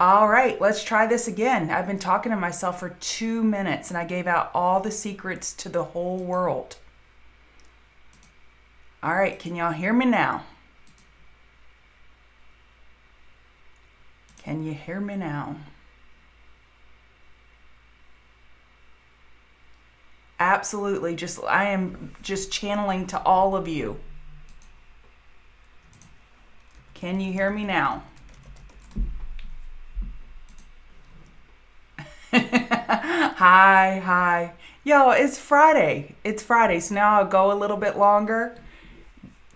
All right, let's try this again. I've been talking to myself for 2 minutes and I gave out all the secrets to the whole world. All right, can y'all hear me now? Can you hear me now? Absolutely. I am just channeling to all of you. Can you hear me now? Hi. Yo, it's Friday. So now I'll go a little bit longer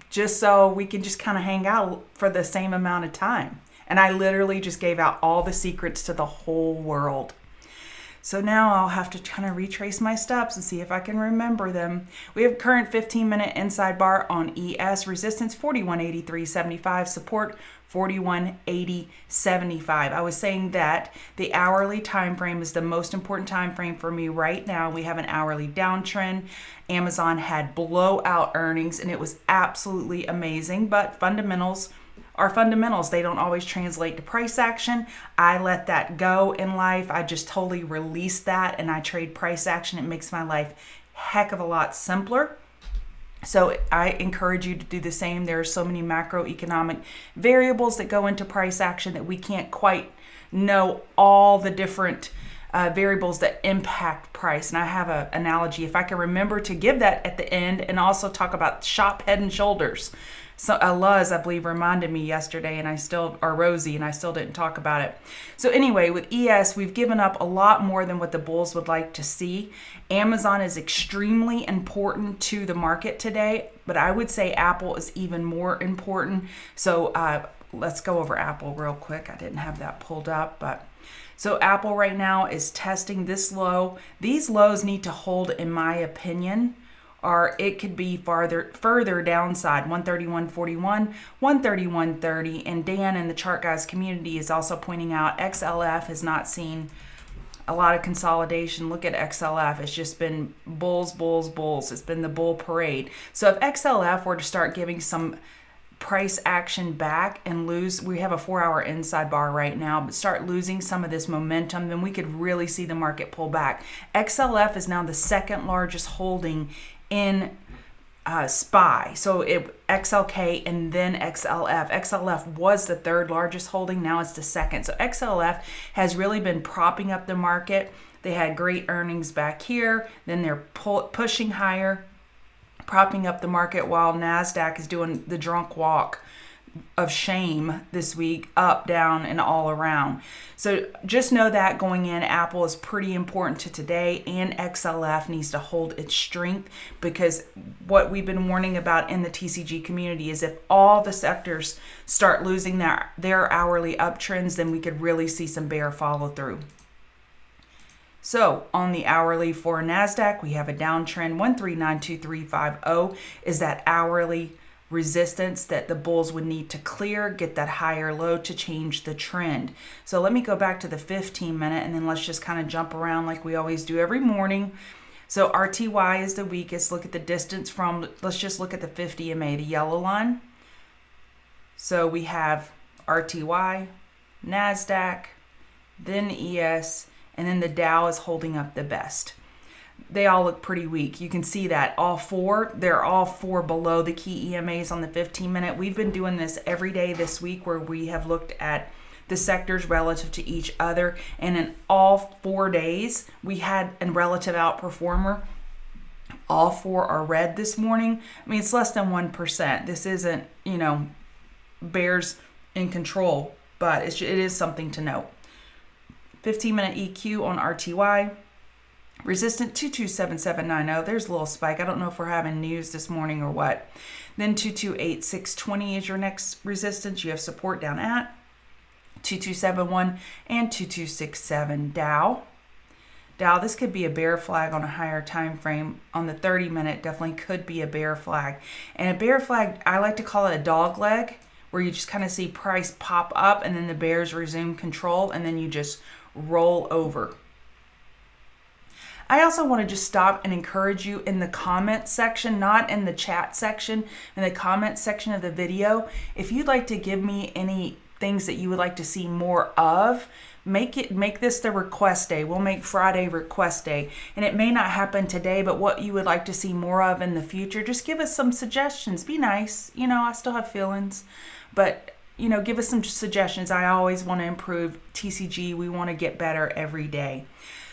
just so we can just kind of hang out for the same amount of time. And I literally just gave out all the secrets to the whole world. So now I'll have to kind of retrace my steps and see if I can remember them. We have current 15-minute inside bar on ES, resistance 4183.75, support 4180.75. I was saying that the hourly time frame is the most important time frame for me right now. We have an hourly downtrend. Amazon had blowout earnings and it was absolutely amazing, but fundamentals are fundamentals. They don't always translate to price action. I let that go in life. I just totally release that and I trade price action. It makes my life heck of a lot simpler. So I encourage you to do the same. There are so many macroeconomic variables that go into price action that we can't quite know all the different variables that impact price. And I have an analogy, if I can remember to give that at the end, and also talk about shop head and shoulders. So Luz, I believe, reminded me yesterday, or Rosie, and I still didn't talk about it. So anyway, with ES, we've given up a lot more than what the bulls would like to see. Amazon is extremely important to the market today, but I would say Apple is even more important. So let's go over Apple real quick. I didn't have that pulled up, but so Apple right now is testing this low. These lows need to hold, in my opinion, or it could be further downside, 131.41, 131.30, and Dan in the Chart Guys community is also pointing out XLF has not seen a lot of consolidation. Look at XLF. It's just been bulls. It's been the bull parade. So if XLF were to start giving some price action back and lose, we have a 4-hour inside bar right now, but start losing some of this momentum, then we could really see the market pull back. XLF is now the second largest holding in SPY. So XLK and then XLF. XLF was the third largest holding. Now it's the second. So XLF has really been propping up the market. They had great earnings back here. Then they're pushing higher, propping up the market, while NASDAQ is doing the drunk walk of shame this week, up, down, and all around. So just know that going in, Apple is pretty important to today, and XLF needs to hold its strength, because what we've been warning about in the TCG community is if all the sectors start losing their hourly uptrends, then we could really see some bear follow through. So on the hourly for NASDAQ, we have a downtrend. 1392350 is that hourly resistance that the bulls would need to clear, get that higher low to change the trend. So let me go back to the 15-minute and then let's just kind of jump around like we always do every morning. So RTY is the weakest. Look at the distance from, let's just look at the 50 MA, the yellow line. So we have RTY, NASDAQ, then ES, and then the Dow is holding up the best. They all look pretty weak. You can see that they're all four below the key EMAs on the 15-minute. We've been doing this every day this week where we have looked at the sectors relative to each other. And in all 4 days, we had a relative outperformer. All four are red this morning. I mean, it's less than 1%. This isn't, bears in control, but it is something to note. 15-minute EQ on RTY. Resistant 227790. There's a little spike. I don't know if we're having news this morning or what. Then 228620 is your next resistance. You have support down at 2271 and 2267. Dow, this could be a bear flag on a higher time frame. On the 30-minute, definitely could be a bear flag. And a bear flag, I like to call it a dog leg, where you just kind of see price pop up and then the bears resume control and then you just roll over. I also want to just stop and encourage you in the comment section, not in the chat section, in the comment section of the video. If you'd like to give me any things that you would like to see more of, make this the request day. We'll make Friday request day. And it may not happen today, but what you would like to see more of in the future, just give us some suggestions. Be nice. I still have feelings, but give us some suggestions. I always want to improve TCG. We want to get better every day.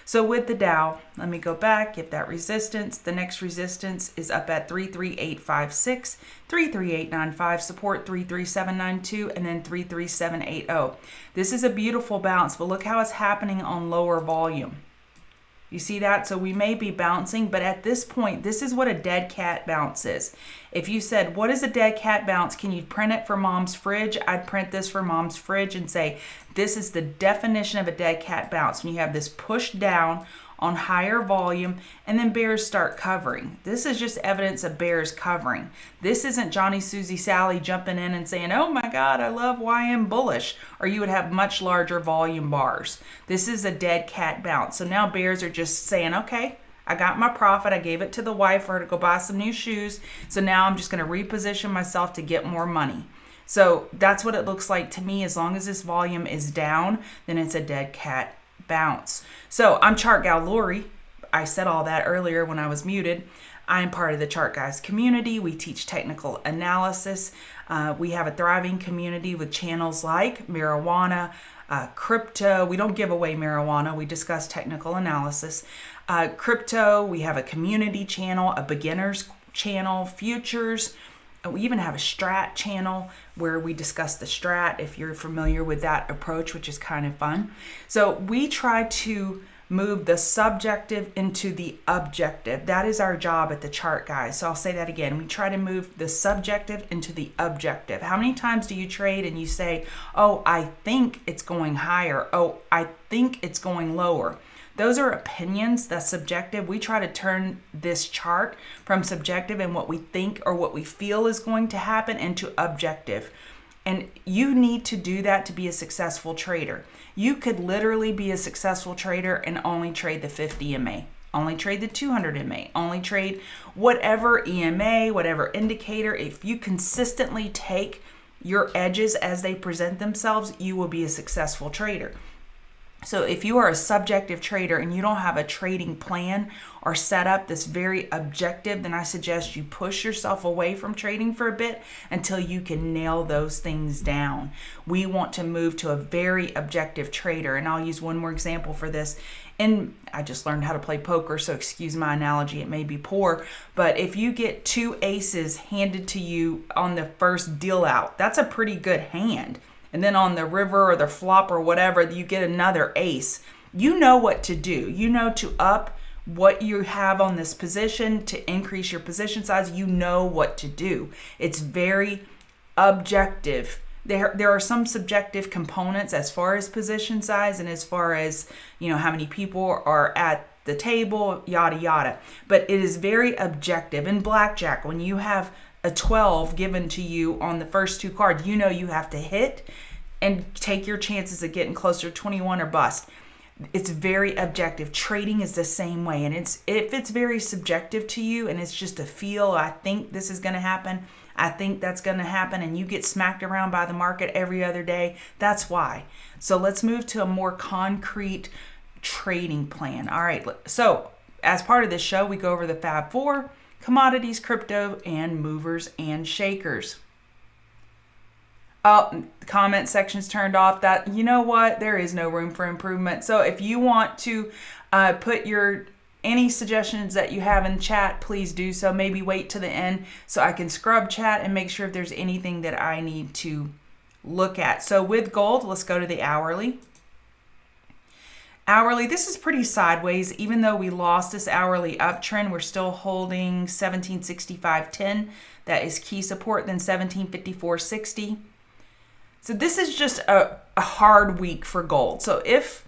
So with the Dow, let me go back, get that resistance. The next resistance is up at 33856, 33895, support 33792, and then 33780. This is a beautiful bounce, but look how it's happening on lower volume. You see that? So we may be bouncing, but at this point, this is what a dead cat bounce is. If you said, what is a dead cat bounce? Can you print it for mom's fridge? I'd print this for mom's fridge and say, this is the definition of a dead cat bounce. When you have this push down on higher volume and then bears start covering. This is just evidence of bears covering. This isn't Johnny, Susie, Sally jumping in and saying, oh my God, I love YM bullish, or you would have much larger volume bars. This is a dead cat bounce. So now bears are just saying, okay, I got my profit. I gave it to the wife for her to go buy some new shoes. So now I'm just going to reposition myself to get more money. So that's what it looks like to me. As long as this volume is down, then it's a dead cat bounce. So I'm Chart Gal Lori. I said all that earlier when I was muted. I'm part of the Chart Guys community. We teach technical analysis. We have a thriving community with channels like marijuana, crypto. We don't give away marijuana. We discuss technical analysis. Crypto, we have a community channel, a beginners channel, futures. We even have a strat channel where we discuss the strat, if you're familiar with that approach, which is kind of fun. So we try to move the subjective into the objective. That is our job at the Chart Guys. So I'll say that again. We try to move the subjective into the objective. How many times do you trade and you say, oh, I think it's going higher. Oh, I think it's going lower. Those are opinions. That's subjective. We try to turn this chart from subjective and what we think or what we feel is going to happen into objective. And you need to do that to be a successful trader. You could literally be a successful trader and only trade the 50 MA, only trade the 200 MA, only trade whatever EMA, whatever indicator. If you consistently take your edges as they present themselves, you will be a successful trader. So if you are a subjective trader and you don't have a trading plan or setup that's very objective, then I suggest you push yourself away from trading for a bit until you can nail those things down. We want to move to a very objective trader. And I'll use one more example for this. And I just learned how to play poker, so excuse my analogy, it may be poor. But if you get two aces handed to you on the first deal out, that's a pretty good hand. And then on the river or the flop or whatever, you get another ace. You know what to do. You know to up what you have on this position, to increase your position size. You know what to do. It's very objective. There are some subjective components as far as position size and as far as, how many people are at the table, yada, yada. But it is very objective. In blackjack, when you have a 12 given to you on the first two cards, you know you have to hit and take your chances of getting closer to 21 or bust. It's very objective. Trading is the same way. And if it's very subjective to you and it's just a feel, I think this is going to happen, I think that's going to happen, and you get smacked around by the market every other day, that's why. So let's move to a more concrete trading plan. All right, so as part of this show, we go over the Fab Four: commodities, crypto, and movers and shakers. Oh, the comment section's turned off. That, you know what? There is no room for improvement. So if you want to put any suggestions that you have in chat, please do so. Maybe wait to the end so I can scrub chat and make sure if there's anything that I need to look at. So with gold, let's go to the hourly. Hourly, this is pretty sideways. Even though we lost this hourly uptrend, we're still holding 1765.10. That is key support, then 1754.60. So this is just a hard week for gold. So if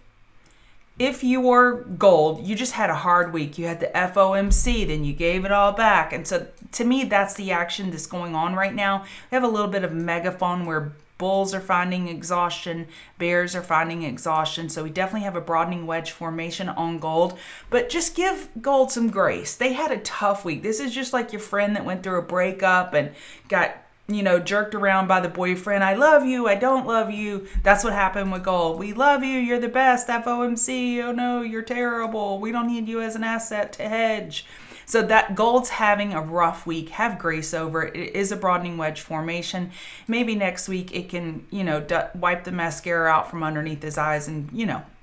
you were gold, you just had a hard week. You had the FOMC, then you gave it all back. And so to me, that's the action that's going on right now. We have a little bit of megaphone where bulls are finding exhaustion, bears are finding exhaustion. So we definitely have a broadening wedge formation on gold. But just give gold some grace. They had a tough week. This is just like your friend that went through a breakup and got jerked around by the boyfriend. I love you. I don't love you. That's what happened with gold. We love you. You're the best. FOMC. Oh no, you're terrible. We don't need you as an asset to hedge. So that gold's having a rough week. Have grace over it. It is a broadening wedge formation. Maybe next week it can, wipe the mascara out from underneath his eyes and,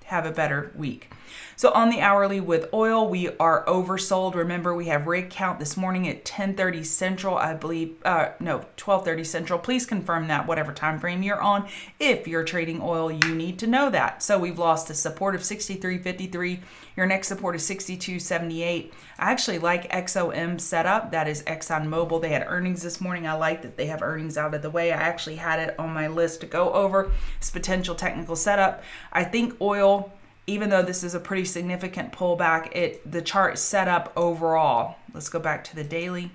have a better week. So on the hourly with oil, we are oversold. Remember, we have rig count this morning at 10:30 Central, I believe. 12:30 Central. Please confirm that, whatever time frame you're on. If you're trading oil, you need to know that. So we've lost a support of 63.53. Your next support is 62.78. I actually like XOM setup. That is ExxonMobil. They had earnings this morning. I like that they have earnings out of the way. I actually had it on my list to go over. It's potential technical setup. I think oil, even though this is a pretty significant pullback, the chart set up overall. Let's go back to the daily.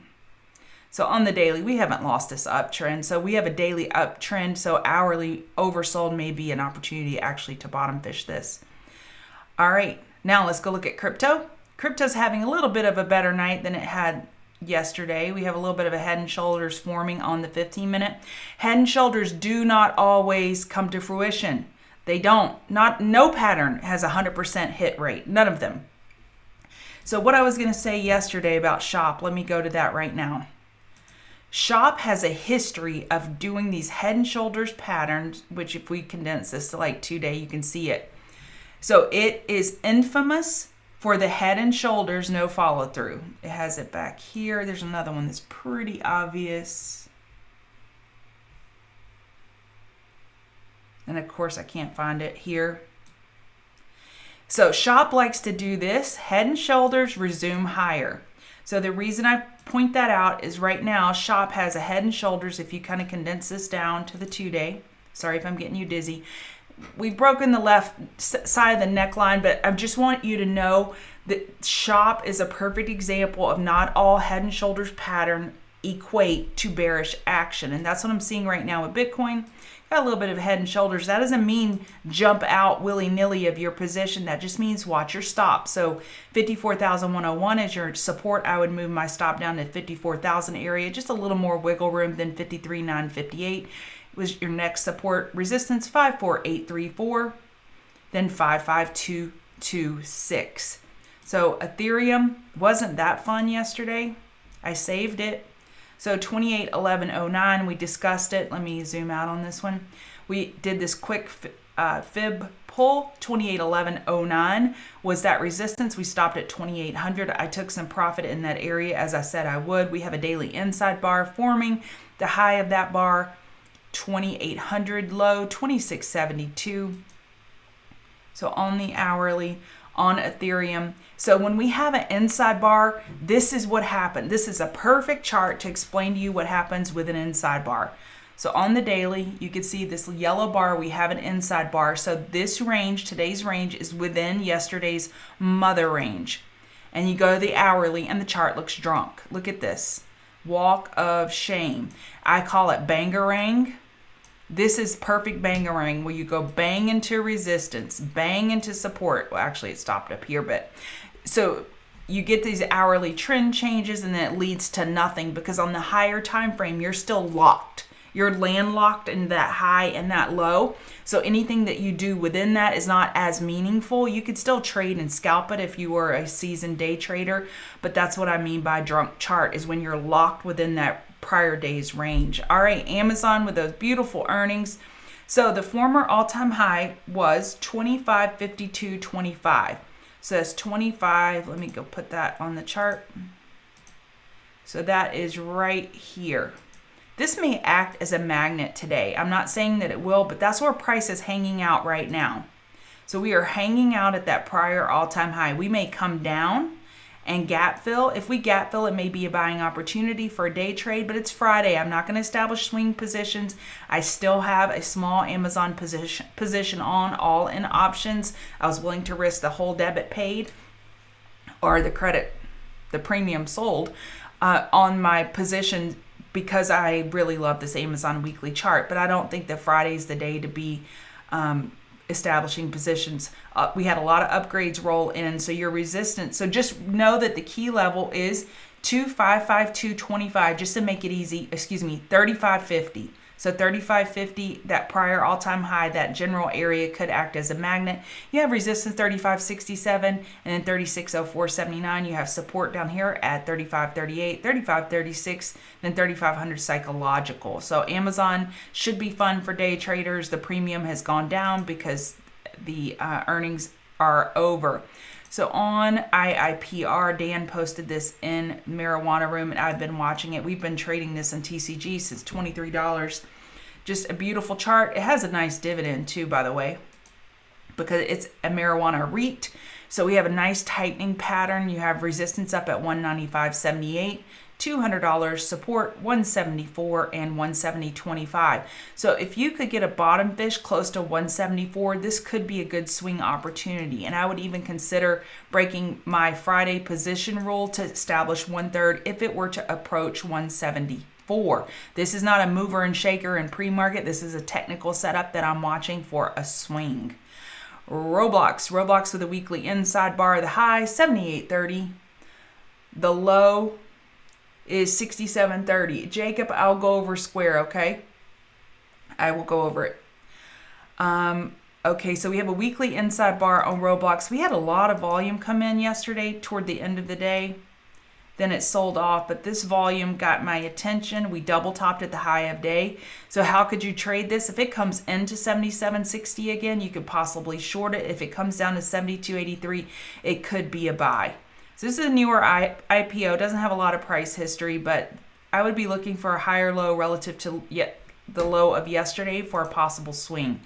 So on the daily, we haven't lost this uptrend. So we have a daily uptrend. So hourly oversold may be an opportunity actually to bottom fish this. All right, now let's go look at crypto. Crypto's having a little bit of a better night than it had yesterday. We have a little bit of a head and shoulders forming on the 15-minute. Head and shoulders do not always come to fruition. They don't. No pattern has a 100% hit rate. None of them. So what I was going to say yesterday about SHOP, let me go to that right now. SHOP has a history of doing these head and shoulders patterns, which if we condense this to like 2 day, you can see it. So it is infamous for the head and shoulders, no follow through. It has it back here. There's another one that's pretty obvious. And of course I can't find it here. So SHOP likes to do this. Head and shoulders resume higher. So the reason I point that out is right now SHOP has a head and shoulders. If you kind of condense this down to the 2 day. Sorry if I'm getting you dizzy. We've broken the left side of the neckline, but I just want you to know that SHOP is a perfect example of not all head and shoulders pattern equate to bearish action. And that's what I'm seeing right now with Bitcoin. Got a little bit of head and shoulders. That doesn't mean jump out willy-nilly of your position. That just means watch your stop. So 54,101 is your support. I would move my stop down to 54,000 area. Just a little more wiggle room than 53,958. Was your next support resistance 54834, then 55226. So Ethereum wasn't that fun yesterday. I saved it. So 281109, we discussed it. Let me zoom out on this one. We did this quick fib pull. 281109 was that resistance. We stopped at 2800. I took some profit in that area as I said I would. We have a daily inside bar forming. The high of that bar 2800, low 2672. So on the hourly on Ethereum. So when we have an inside bar, this is what happened. This is a perfect chart to explain to you what happens with an inside bar. So on the daily, you can see this yellow bar, we have an inside bar. So this range, today's range, is within yesterday's mother range. And you go to the hourly and the chart looks drunk. Look at this. Walk of shame. I call it bangarang. This is perfect bangarang where you go bang into resistance, bang into support. Well, actually it stopped up here, but so you get these hourly trend changes and then it leads to nothing because on the higher time frame, you're still locked. You're landlocked in that high and that low. So anything that you do within that is not as meaningful. You could still trade and scalp it if you were a seasoned day trader, but that's what I mean by drunk chart is when you're locked within that prior day's range. All right, Amazon with those beautiful earnings. So the former all-time high was 25.5225. So that's 25. Let me go put that on the chart. So that is right here. This may act as a magnet today. I'm not saying that it will, but that's where price is hanging out right now. So we are hanging out at that prior all-time high. We may come down and gap fill. If we gap fill, it may be a buying opportunity for a day trade, but it's Friday. I'm not going to establish swing positions. I still have a small Amazon position on all in options. I was willing to risk the whole debit paid or the credit, the premium sold on my position because I really love this Amazon weekly chart, but I don't think that Friday's the day to be establishing positions. We had a lot of upgrades roll in, so your resistance. So just know that the key level is 2552.25, just to make it easy, 3550. So 3550, that prior all-time high, that general area could act as a magnet. You have resistance 3567 and then 3604.79. You have support down here at 3538, 3536, then 3500 psychological. So Amazon should be fun for day traders. The premium has gone down because the earnings are over. So on IIPR, Dan posted this in Marijuana Room, and I've been watching it. We've been trading this in TCG since $23. Just a beautiful chart. It has a nice dividend too, by the way, because it's a marijuana REIT. So we have a nice tightening pattern. You have resistance up at 195.78. $200 support, 174 and 170.25. So if you could get a bottom fish close to 174, this could be a good swing opportunity. And I would even consider breaking my Friday position rule to establish 1/3 if it were to approach 174. This is not a mover and shaker in pre-market. This is a technical setup that I'm watching for a swing. Roblox with a weekly inside bar. The high 78.30. The low is 67.30. Jacob, I'll go over Square, okay? I will go over it. Okay, so we have a weekly inside bar on Roblox. We had a lot of volume come in yesterday toward the end of the day. Then it sold off, but this volume got my attention. We double topped at the high of day. So how could you trade this? If it comes into 77.60 again, you could possibly short it. If it comes down to 72.83, it could be a buy. So this is a newer IPO, doesn't have a lot of price history, but I would be looking for a higher low relative to the low of yesterday for a possible swing.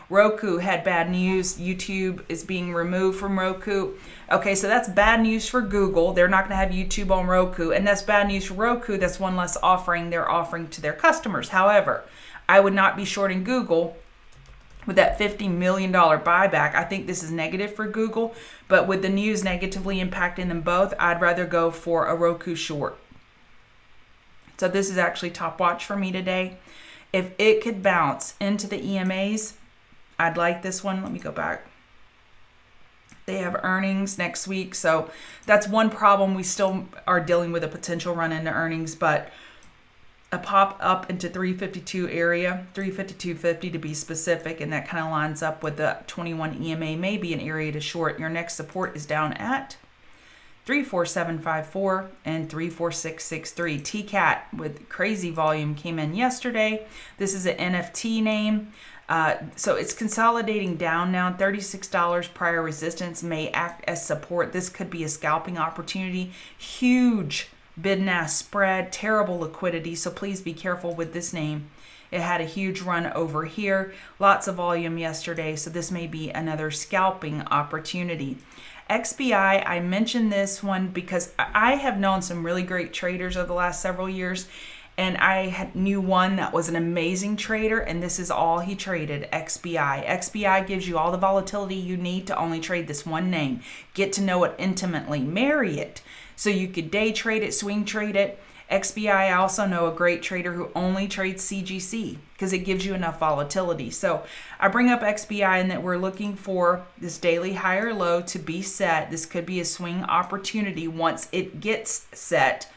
Roku had bad news. YouTube is being removed from Roku. Okay, so that's bad news for Google. They're not going to have YouTube on Roku, and that's bad news for Roku. That's one less offering they're offering to their customers. However, I would not be shorting Google with that $50 million buyback. I think this is negative for Google, but with the news negatively impacting them both, I'd rather go for a Roku short. So this is actually top watch for me today. If it could bounce into the EMAs, I'd like this one. Let me go back. They have earnings next week, so that's one problem. We still are dealing with a potential run into earnings, but a pop up into 352 area, 352.50 to be specific, and that kind of lines up with the 21 EMA, may be an area to short. Your next support is down at 347.54 and 346.63. TCAT with crazy volume came in yesterday. This is an NFT name. So it's consolidating down now. $36 prior resistance may act as support. This could be a scalping opportunity. Huge bid and ask spread, terrible liquidity, so please be careful with this name. It had a huge run over here, lots of volume yesterday, so this may be another scalping opportunity. XBI, I mentioned this one because I have known some really great traders over the last several years, and I knew one that was an amazing trader, and this is all he traded, XBI. XBI gives you all the volatility you need to only trade this one name. Get to know it intimately, marry it. So you could day trade it, swing trade it. XBI, I also know a great trader who only trades CGC because it gives you enough volatility. So I bring up XBI and that we're looking for this daily higher low to be set. This could be a swing opportunity once it gets set.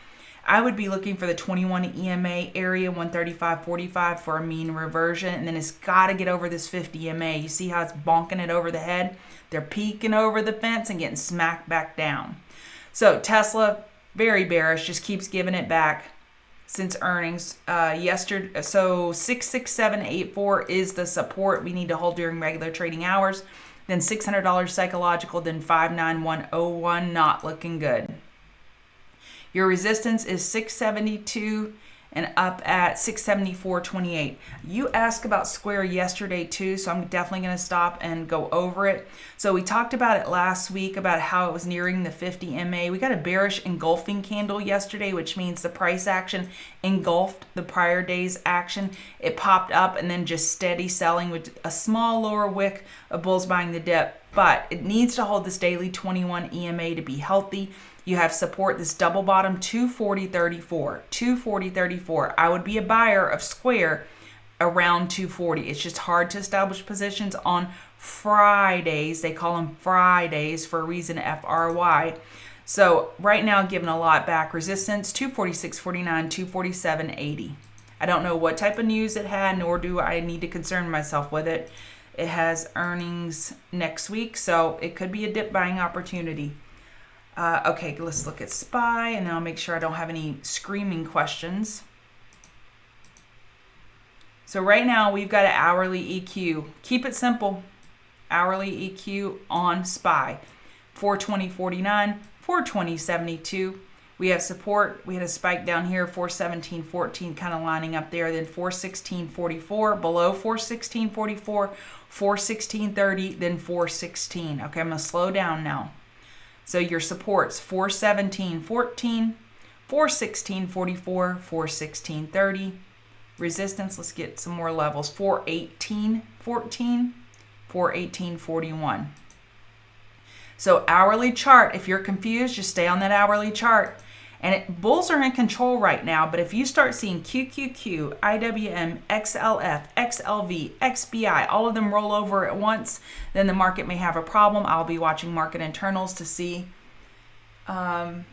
I would be looking for the 21 EMA area, 135.45 for a mean reversion, and then it's got to get over this 50 EMA. You see how it's bonking it over the head? They're peeking over the fence and getting smacked back down. So Tesla, very bearish, just keeps giving it back since earnings yesterday. So 667.84 is the support we need to hold during regular trading hours. Then $600 psychological, then 591.01, not looking good. Your resistance is 672 and up at 674.28. You asked about Square yesterday too, so I'm definitely going to stop and go over it. So we talked about it last week about how it was nearing the 50 MA. We got a bearish engulfing candle yesterday, which means the price action engulfed the prior day's action. It popped up and then just steady selling with a small lower wick of bulls buying the dip. But it needs to hold this daily 21 EMA to be healthy. You have support, this double bottom, 240.34. 240.34. I would be a buyer of Square around 240. It's just hard to establish positions on Fridays. They call them Fridays for a reason, FRY. So right now, giving a lot back. Resistance 246.49, 247.80. I don't know what type of news it had, nor do I need to concern myself with it. It has earnings next week, so it could be a dip buying opportunity. Okay, let's look at SPY, and I'll make sure I don't have any screaming questions. So right now, we've got an hourly EQ. Keep it simple. Hourly EQ on SPY. 420.49, 420.72. We have support. We had a spike down here, 417.14, kind of lining up there. Then 416.44, below 416.44, 416.30, then 416. Okay, I'm going to slow down now. So your supports, 417.14, 416.44, 416.30. Resistance, let's get some more levels, 418.14, 418.41. So hourly chart, if you're confused, just stay on that hourly chart. And bulls are in control right now, but if you start seeing QQQ, IWM, XLF, XLV, XBI, all of them roll over at once, then the market may have a problem. I'll be watching market internals to see. I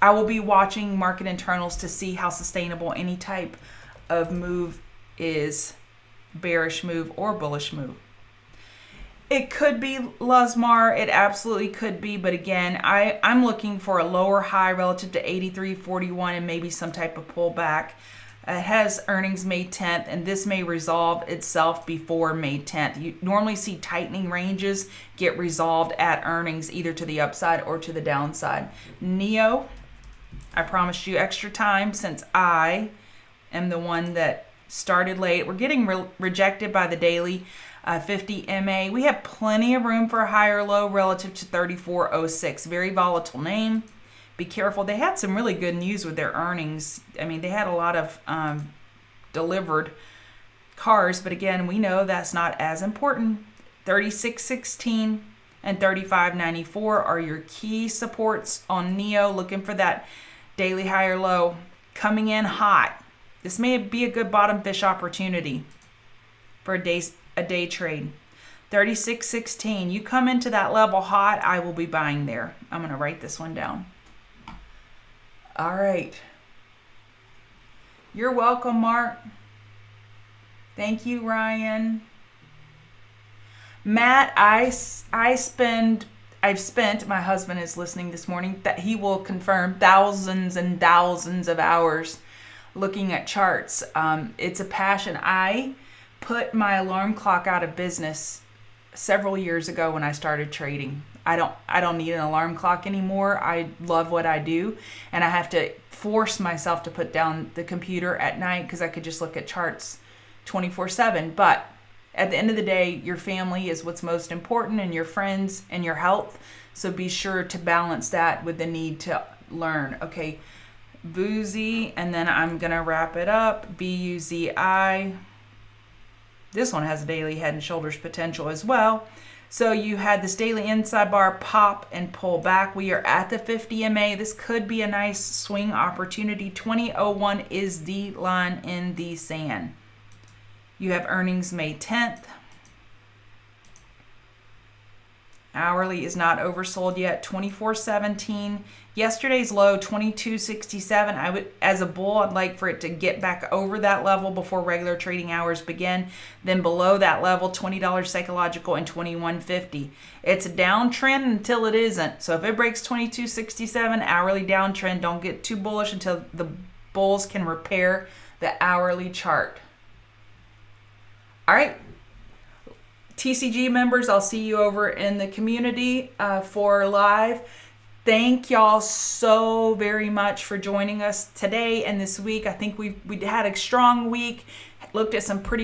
will be watching market internals to see how sustainable any type of move is, bearish move or bullish move. It could be Lasmar, it absolutely could be, but again, I'm looking for a lower high relative to 83.41 and maybe some type of pullback. It has earnings May 10th, and this may resolve itself before May 10th. You normally see tightening ranges get resolved at earnings, either to the upside or to the downside. NEO, I promised you extra time since I am the one that started late. We're getting rejected by the daily 50 MA. We have plenty of room for a higher low relative to 34.06. Very volatile name. Be careful. They had some really good news with their earnings. I mean, they had a lot of delivered cars, but again, we know that's not as important. 36.16 and 35.94 are your key supports on NEO. Looking for that daily higher low coming in hot. This may be a good bottom fish opportunity for a day trade. 36.16. You come into that level hot, I will be buying there. I'm going to write this one down. All right. You're welcome, Mark. Thank you, Ryan. Matt, I've spent, my husband is listening this morning, that he will confirm thousands and thousands of hours looking at charts. It's a passion. I put my alarm clock out of business several years ago when I started trading. I don't need an alarm clock anymore. I love what I do, and I have to force myself to put down the computer at night because I could just look at charts 24/7. But at the end of the day, your family is what's most important, and your friends and your health. So be sure to balance that with the need to learn. Okay, Boozy, and then I'm gonna wrap it up. BUZI. This one has a daily head and shoulders potential as well. So you had this daily inside bar pop and pull back. We are at the 50 MA. This could be a nice swing opportunity. 20.01 is the line in the sand. You have earnings May 10th. Hourly is not oversold yet. 24.17. Yesterday's low, 22.67. I would, as a bull, I'd like for it to get back over that level before regular trading hours begin. Then below that level, $20 psychological and 21.50. It's a downtrend until it isn't. So if it breaks 22.67, hourly downtrend, don't get too bullish until the bulls can repair the hourly chart. All right. TCG members, I'll see you over in the community for live. Thank y'all so very much for joining us today and this week. I think we had a strong week, looked at some pretty